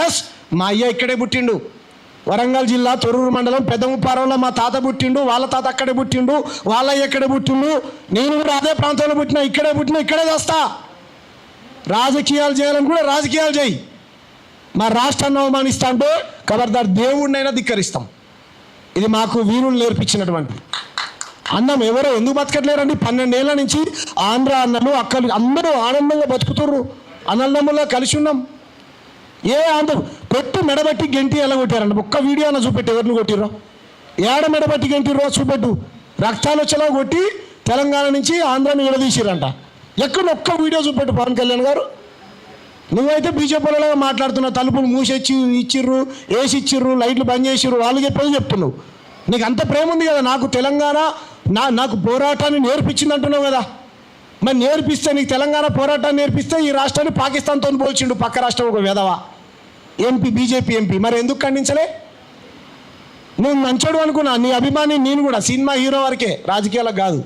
Yes, మా అయ్య ఇక్కడే పుట్టిండు. వరంగల్ జిల్లా తొర్రూరు మండలం పెద్దముప్పారంలో మా తాత పుట్టిండు, వాళ్ళ తాత అక్కడే పుట్టిండు, వాళ్ళ అయ్య ఇక్కడే పుట్టిండు. నేను కూడా అదే ప్రాంతంలో పుట్టినా, ఇక్కడే చేస్తా. రాజకీయాలు చేయాలని కూడా రాజకీయాలు చేయి. మా రాష్ట్రాన్ని అవమానిస్తా అంటే ఖబర్దార్ దేవుడినైనా ధిక్కరిస్తాం. ఇది మాకు వీరులు నేర్పించినటువంటి అన్నం. ఎవరో ఎందుకు బతకట్లేరండి? 12 ఏళ్ల నుంచి ఆంధ్ర అన్నలు అక్కలు అందరూ ఆనందంగా బతుకుతుర్రు, అన్నదమ్ములా కలిసి ఉన్నాం. ఏ ఆంధ్ర కొట్టు మెడబట్టి గెంటి ఎలా కొట్టారండి? ఒక్క వీడియో అన్న చూపెట్టు, ఎవరిని కొట్టిర్రో, ఏడ మెడబట్టి గెంటిర్రో చూపెట్టు. రక్తాలు వచ్చేలా కొట్టి తెలంగాణ నుంచి ఆంధ్రాని విడదీసిరంట. ఎక్కడ ఒక్క వీడియో చూపెట్టు పవన్ కళ్యాణ్ గారు. నువ్వైతే బీజేపీలో మాట్లాడుతున్నావు, తలుపులు మూసేచ్చి ఇచ్చిర్రు, వేసి ఇచ్చిర్రు, లైట్లు బంద్ చేసిర్రు, వాళ్ళు చెప్పేది చెప్తున్నావు. నీకు అంత ప్రేమ ఉంది కదా నాకు తెలంగాణ, నాకు పోరాటాన్ని నేర్పించింది అంటున్నావు కదా. మరి నేర్పిస్తే, నీకు తెలంగాణ పోరాటాన్ని నేర్పిస్తే ఈ రాష్ట్రాన్ని పాకిస్తాన్తో పోల్చిండు పక్క రాష్ట్రం ఒక వెధవ ఎంపీ, బీజేపీ ఎంపీ. మరి ఎందుకు ఖండించలే? నువ్వు మంచోడు అనుకున్నా, నీ అభిమాని నేను కూడా. సినిమా హీరో వరకే, రాజకీయాలకు కాదు.